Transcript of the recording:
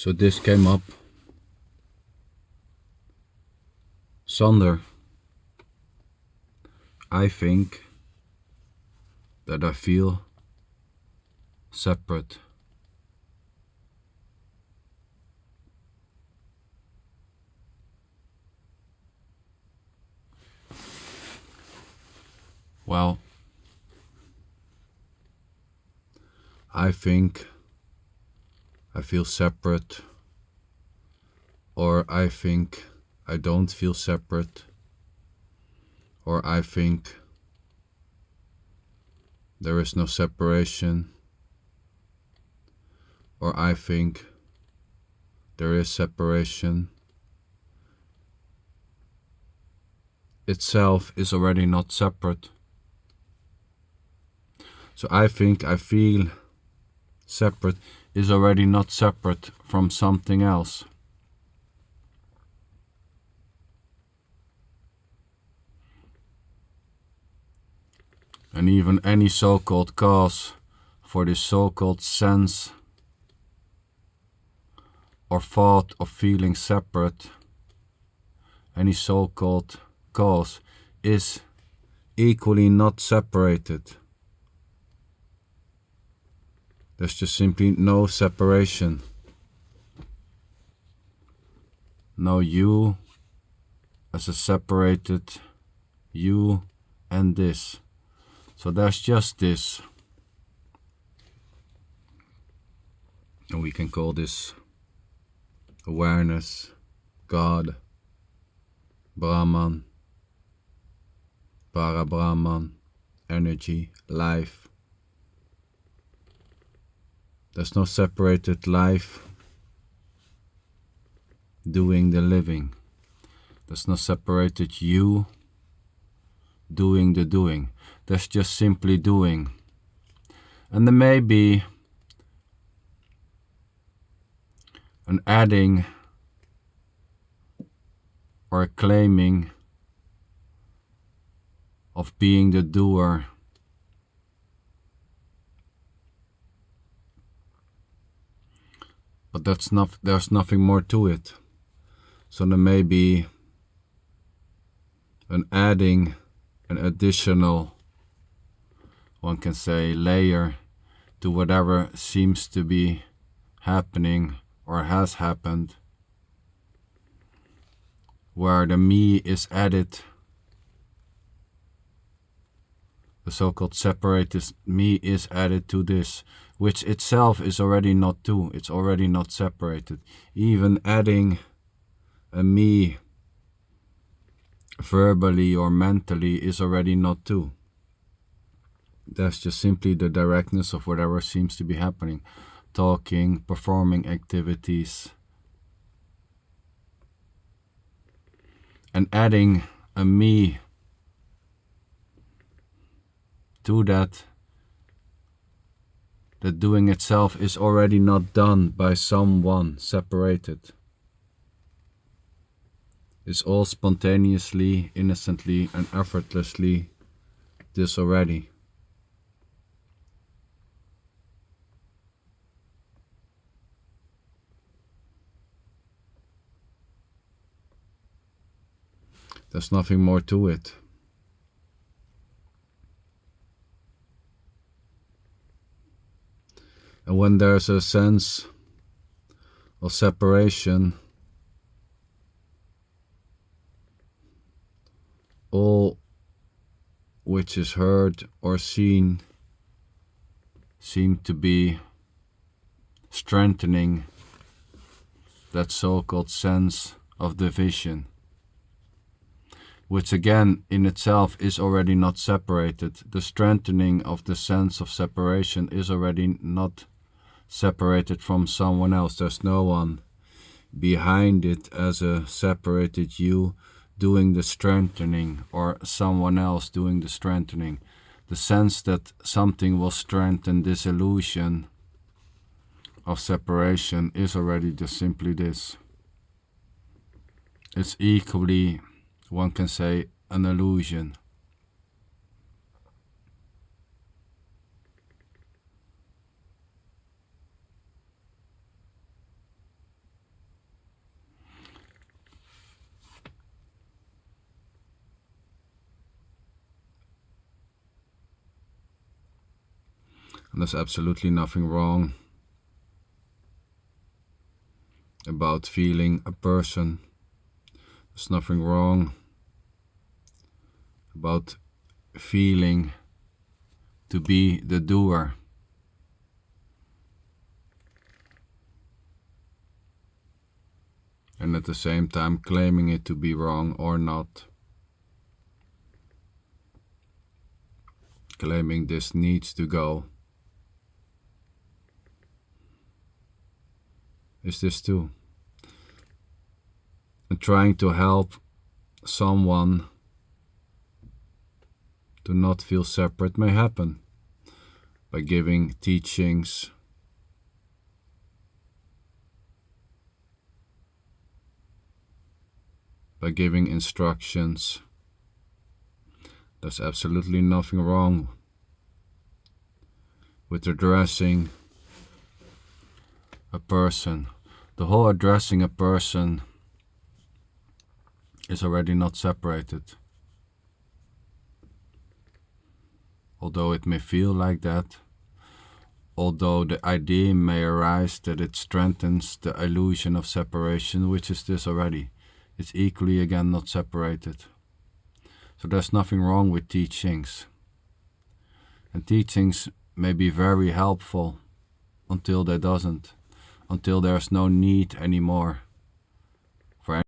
So this came up. Sander, I think that I feel separate. Well, I think I feel separate, or I think I don't feel separate, or I think there is no separation, or I think there is separation. Itself is already not separate. So I think I feel separate is already not separate from something else. And even any so-called cause for this so-called sense or thought of feeling separate, any so-called cause is equally not separated. There's just simply no separation. No you as a separated you and this. So there's just this. And we can call this awareness, God, Brahman, Para-Brahman, energy, life. There's no separated life doing the living. There's no separated you doing the doing. There's just simply doing. And there may be an adding or a claiming of being the doer. But there's nothing more to it. So there may be an adding, an additional, one can say, layer to whatever seems to be happening or has happened, where the me is added, the so-called separated me is added to this, which itself is already not two, it's already not separated. Even adding a me verbally or mentally is already not two. That's just simply the directness of whatever seems to be happening. Talking, performing activities. And adding a me to that, the doing itself is already not done by someone separated. It's all spontaneously, innocently, and effortlessly this already. There's nothing more to it. And when there's a sense of separation, all which is heard or seen seem to be strengthening that so-called sense of division, which again in itself is already not separated. The strengthening of the sense of separation is already not separated from someone else. There's no one behind it as a separated you doing the strengthening or someone else doing the strengthening. The sense that something will strengthen this illusion of separation is already just simply this. It's equally, one can say, an illusion. And there's absolutely nothing wrong about feeling a person. There's nothing wrong about feeling to be the doer. And at the same time claiming it to be wrong or not. Claiming this needs to go. Is this too? And trying to help someone to not feel separate may happen by giving teachings, by giving instructions. There's absolutely nothing wrong with addressing a person. The whole addressing a person is already not separated. Although it may feel like that, although the idea may arise that it strengthens the illusion of separation, which is this already, it's equally again not separated. So there's nothing wrong with teachings. And teachings may be very helpful until they doesn't, until there's no need anymore